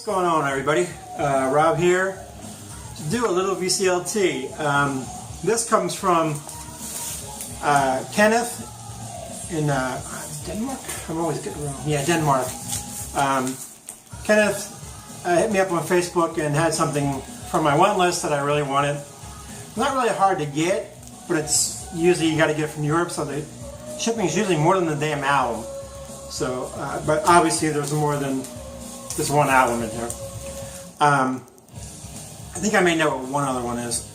going on, everybody? Rob here to do a little VCLT. This comes from Kenneth in Denmark? I'm always getting wrong. Yeah, Denmark. Kenneth hit me up on Facebook and had something from my want list that I really wanted. Not really hard to get, but it's usually you got to get it from Europe, so the shipping is usually more than the damn album. So, but obviously there's more than just one album in here. I think I may know what one other one is.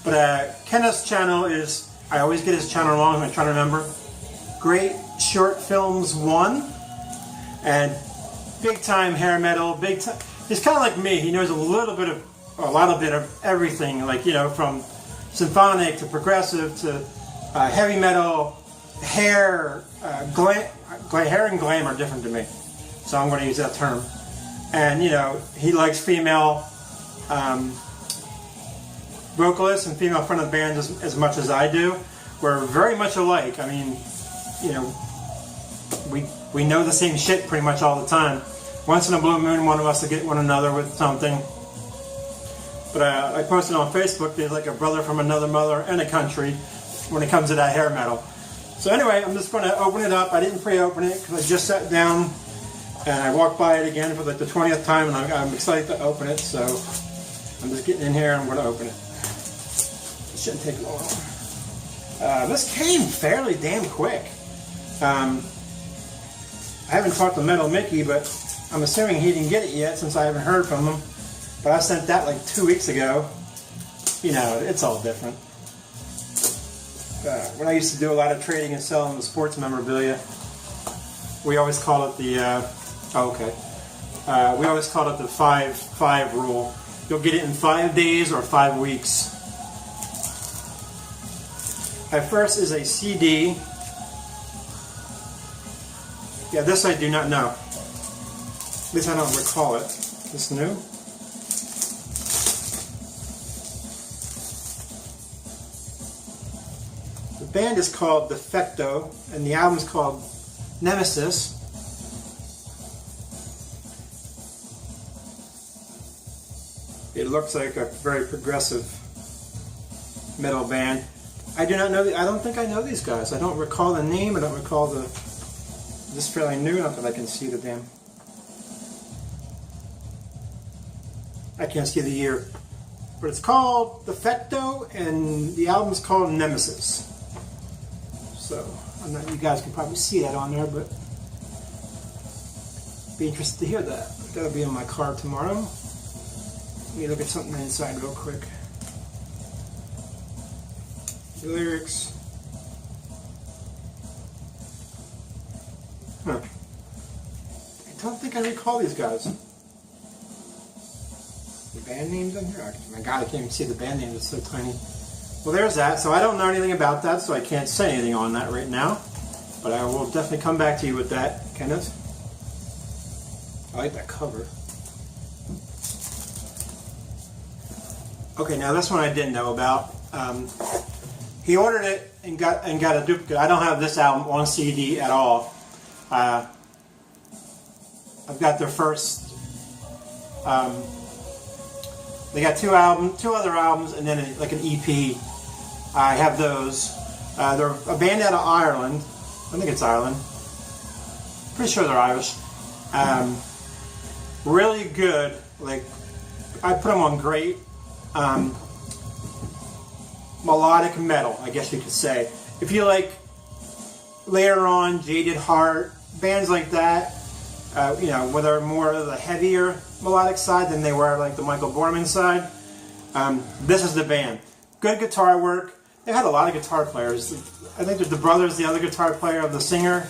But Kenneth's channel is, I always get his channel wrong, I'm trying to remember. Greatshortfilms1. And big time hair metal, big time. He's kind of like me, he knows a lot of everything, like, you know, from symphonic to progressive to heavy metal. Hair and glam are different to me, so I'm going to use that term. And you know, he likes female vocalists and female front of bands as much as I do. We're very much alike. I mean, you know, we know the same shit pretty much all the time. Once in a blue moon, one of us will get one another with something. But I posted on Facebook, there's like a brother from another mother and a country when it comes to that hair metal. So anyway, I'm just going to open it up. I didn't pre-open it because I just sat down and I walked by it again for like the 20th time, and I'm excited to open it. So I'm just getting in here and I'm going to open it. It shouldn't take long. This came fairly damn quick. I haven't talked to Metal Mickey, but I'm assuming he didn't get it yet since I haven't heard from him. But I sent that like 2 weeks ago. You know, it's all different. When I used to do a lot of trading and selling the sports memorabilia, we always call it the, we always call it the 5-5 rule. You'll get it in 5 days or 5 weeks. At first is a CD. Yeah, this I do not know. At least I don't recall it. This new? The band is called Defecto, and the album is called Nemesis. It looks like a very progressive metal band. I do not know. I don't think I know these guys. I don't recall the name. I don't recall the. This is fairly new enough that I can see the damn. I can't see the year, but it's called Defecto, and the album is called Nemesis. So, I'm not, you guys can probably see that on there, but be interested to hear that. That'll be in my car tomorrow. Let me look at something inside real quick. The lyrics. Huh. I don't think I recall these guys. The band names in here? My God, I can't even see the band names, it's so tiny. Well, there's that. So I don't know anything about that, so I can't say anything on that right now. But I will definitely come back to you with that, Kenneth. I like that cover. Okay, now this one I didn't know about. He ordered it and got a duplicate. I don't have this album on CD at all. I've got their first. They got two other albums, and then like an EP. I have those. They're a band out of Ireland. I think it's Ireland. Pretty sure they're Irish. Really good. Like, I put them on great melodic metal, I guess you could say. If you like later on Jaded Heart, bands like that, you know, whether more of the heavier melodic side than they were like the Michael Borman side, this is the band. Good guitar work. They've had a lot of guitar players. I think the brother's the other guitar player of the singer,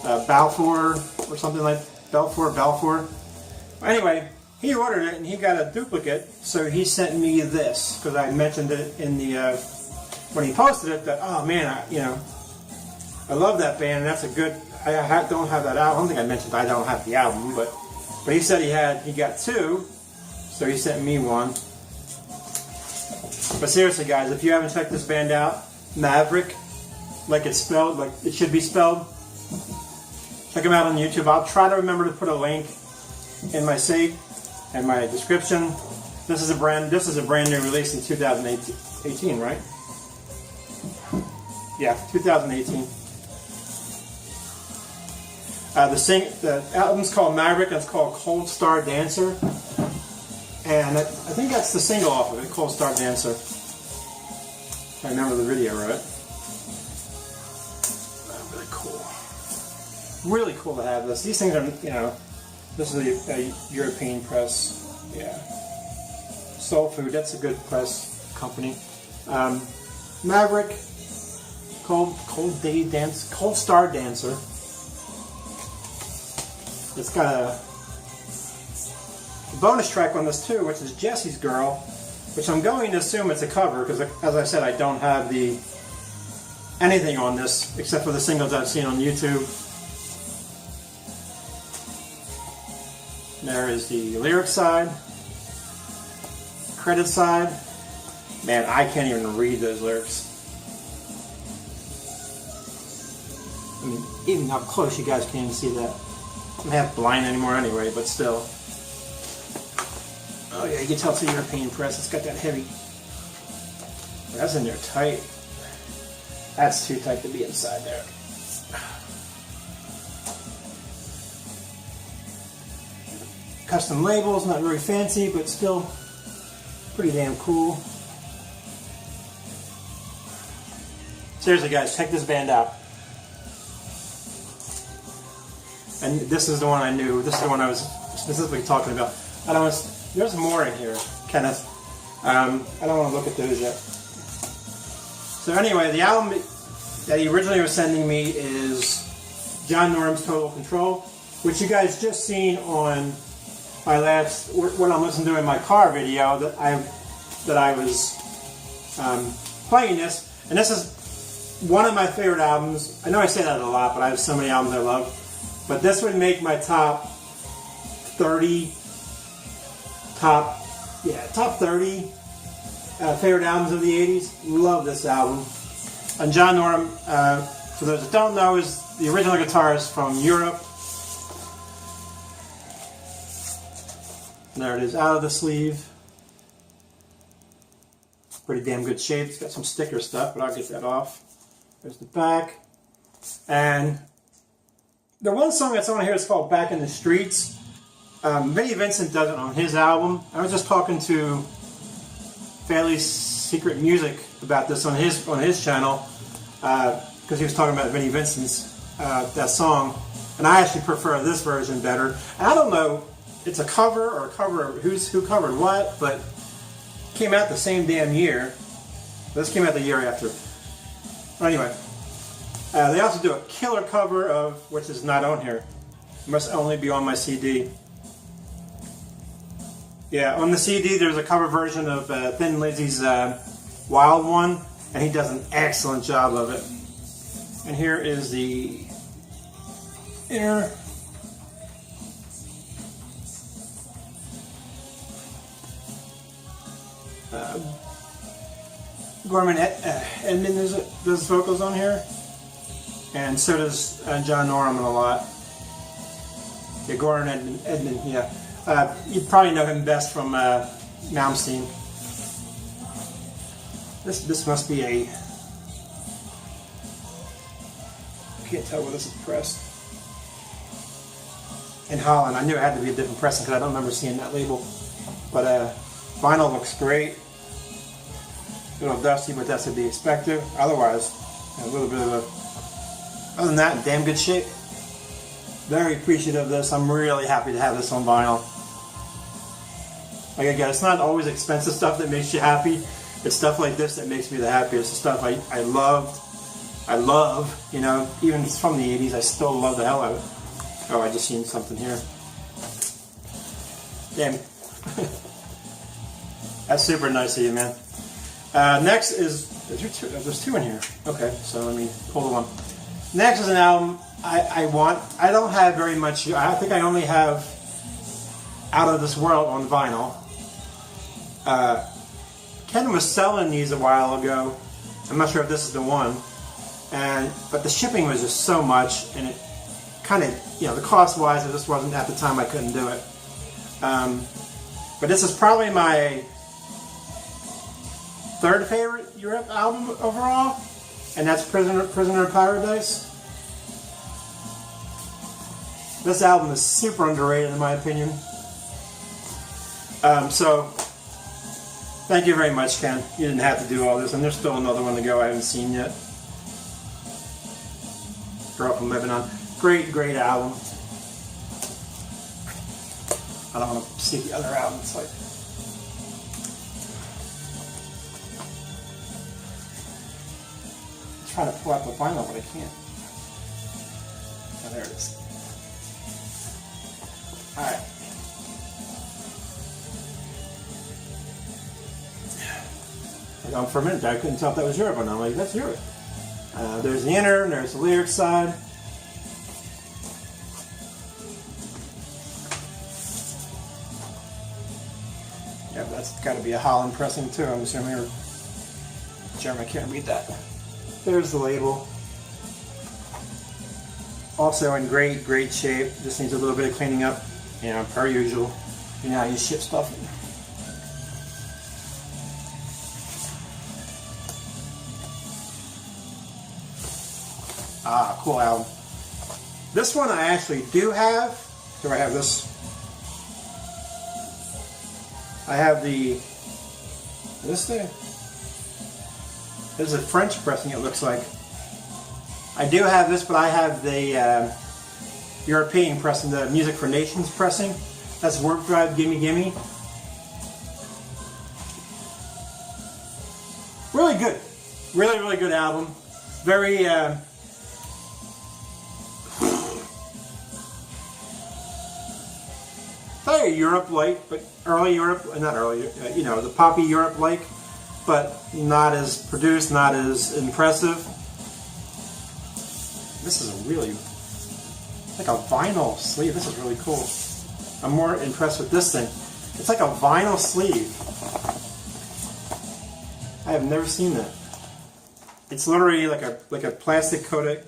Balfour or something like Balfour. Anyway, he ordered it and he got a duplicate, so he sent me this because I mentioned it in the when he posted it that, oh man, I love that band. And that's a good. I don't have that album. I don't think I mentioned I don't have the album, but he said he got two, so he sent me one. But seriously, guys, if you haven't checked this band out, Maverick, like it's spelled, like it should be spelled, check them out on YouTube. I'll try to remember to put a link in my safe and my description. This is a brand new release in 2018, right? Yeah, 2018. The album's called Maverick, and it's called Cold Star Dancer. And I think that's the single off of it, Cold Star Dancer. I remember the video, right? Really cool. Really cool to have this. These things are, you know, this is a European press. Yeah. Soul Food, that's a good press company. Maverick, Cold Star Dancer. It's got a bonus track on this too, which is Jesse's Girl, which I'm going to assume it's a cover because, as I said, I don't have anything on this except for the singles I've seen on YouTube. There is the lyric side, credit side. Man, I can't even read those lyrics. I mean, even up close, you guys can't even see that. I'm half blind anymore anyway, but still. Oh yeah, you can tell it's a European press. It's got that heavy. That's in there tight. That's too tight to be inside there. Custom labels, not very fancy, but still pretty damn cool. Seriously guys, check this band out. And this is the one I knew. This is the one I was specifically talking about. There's more in here, Kenneth. I don't want to look at those yet. So anyway, the album that he originally was sending me is John Norum's Total Control, which you guys just seen on my last, what I'm listening to in my car video that I was playing this. And this is one of my favorite albums. I know I say that a lot, but I have so many albums I love. But this would make my top 30 favorite albums of the 80s. Love this album. And John Norum, for those that don't know, is the original guitarist from Europe. And there it is, out of the sleeve. Pretty damn good shape. It's got some sticker stuff, but I'll get that off. There's the back. And the one song that's on here is called Back in the Streets. Vinnie Vincent does it on his album. I was just talking to Fairly Secret Music about this on his channel because he was talking about Vinnie Vincent's that song, and I actually prefer this version better. And I don't know, it's a cover or a cover who covered what, but it came out the same damn year. This came out the year after. But anyway. They also do a killer cover of, which is not on here. It must only be on my CD. Yeah, on the CD there's a cover version of Thin Lizzy's Wild One, and he does an excellent job of it. And here is the inner. Gorman Edmund does vocals on here. And so does John Norum a lot. Yeah, Goran Edmund, yeah. You probably know him best from Malmsteen. This must be a... I can't tell where this is pressed. In Holland. I knew it had to be a different pressing because I don't remember seeing that label. But vinyl looks great. A little dusty, but that's to be expected. Otherwise, a little bit of a... Other than that, in damn good shape. Very appreciative of this. I'm really happy to have this on vinyl. Like again, it's not always expensive stuff that makes you happy. It's stuff like this that makes me the happiest. It's stuff I love, you know, even if it's from the 80s, I still love the hell out of it. Oh, I just seen something here. Damn. That's super nice of you, man. Next is, there's two in here. Okay, so let me pull the one. Next is an album I don't have very much. I think I only have Out of This World on vinyl. Ken was selling these a while ago. I'm not sure if this is the one. But the shipping was just so much, and it kind of, you know, the cost-wise, it just wasn't at the time I couldn't do it. But this is probably my third favorite Europe album overall, and that's Prisoner of Paradise. This album is super underrated in my opinion. So, thank you very much, Ken. You didn't have to do all this, and there's still another one to go I haven't seen yet. Girl from Lebanon. Great, great album. I don't want to see the other album. It's like... I'm trying to pull out the vinyl, but I can't. Oh, there it is. Alright. For a minute I couldn't tell if that was Europe or not. I'm like, that's Europe. There's the inner, and there's the lyric side. Yeah, that's got to be a Holland pressing too, I'm assuming, or German, I can't read that. There's the label. Also in great, great shape. Just needs a little bit of cleaning up, you know, per usual. You know how you ship stuff. Ah, cool album. This one I actually do have. Do I have this? I have this thing. This is a French pressing, it looks like. I do have this, but I have the European pressing, the Music for Nations pressing. That's Warp Drive, Gimme Gimme. Really good. Really, really good album. Very... very Europe-like, but early Europe, not early, you know, the poppy Europe-like, but not as produced, not as impressive. This is a really, like a vinyl sleeve. This is really cool. I'm more impressed with this thing. It's like a vinyl sleeve. I have never seen that. It's literally like a plastic coated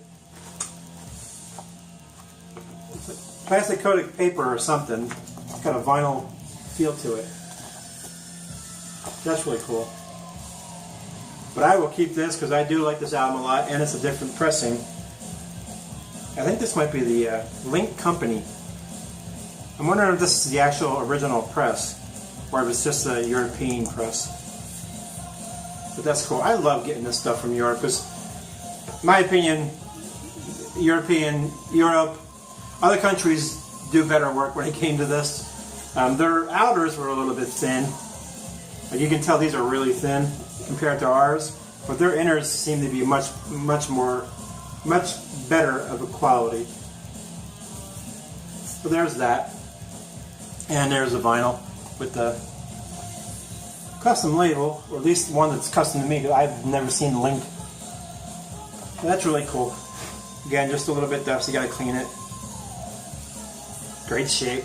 paper or something. It's got a vinyl feel to it. That's really cool. But I will keep this because I do like this album a lot, and it's a different pressing. I think this might be the Link Company. I'm wondering if this is the actual original press, or if it's just a European press. But that's cool. I love getting this stuff from Europe because, in my opinion, Europe, other countries do better work when it came to this. Their outers were a little bit thin. Like you can tell these are really thin compared to ours, but their inners seem to be much better of a quality. So there's that. And there's a vinyl with the custom label, or at least one that's custom to me, because I've never seen the Link. That's really cool. Again, just a little bit dusty, gotta clean it. Great shape.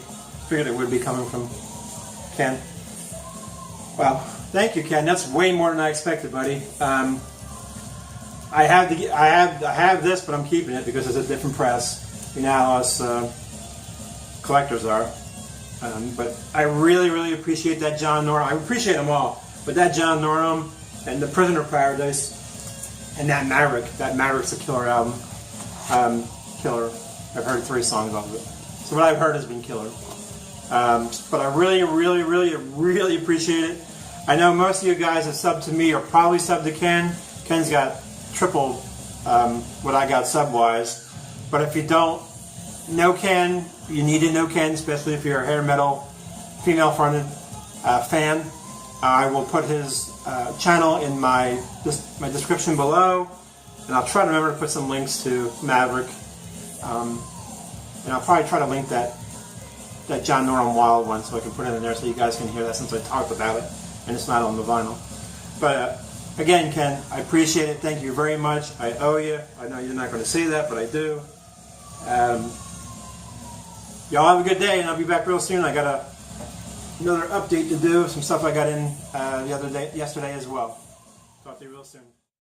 Figured it would be coming from Ken. Wow, thank you, Ken. That's way more than I expected, buddy. I have this, but I'm keeping it because it's a different press. You know how us collectors are. But I really, really appreciate that John Norum. I appreciate them all, but that John Norum and the Prisoner of Paradise and that Maverick. That Maverick's a killer album. Killer. I've heard 3 songs off of it. So what I've heard has been killer. But I really, really, really, really appreciate it. I know most of you guys that sub to me are probably sub to Ken. Ken's got triple what I got sub-wise. But if you don't know Ken, you need to know Ken, especially if you're a hair metal, female-fronted fan. I will put his channel in my description below, and I'll try to remember to put some links to Maverick. And I'll probably try to link that John Norum Wild one so I can put it in there so you guys can hear that since I talked about it and it's not on the vinyl. But again, Ken, I appreciate it. Thank you very much. I owe you. I know you're not going to say that, but I do. Y'all have a good day, and I'll be back real soon. I got another update to do, some stuff I got in yesterday as well. Talk to you real soon.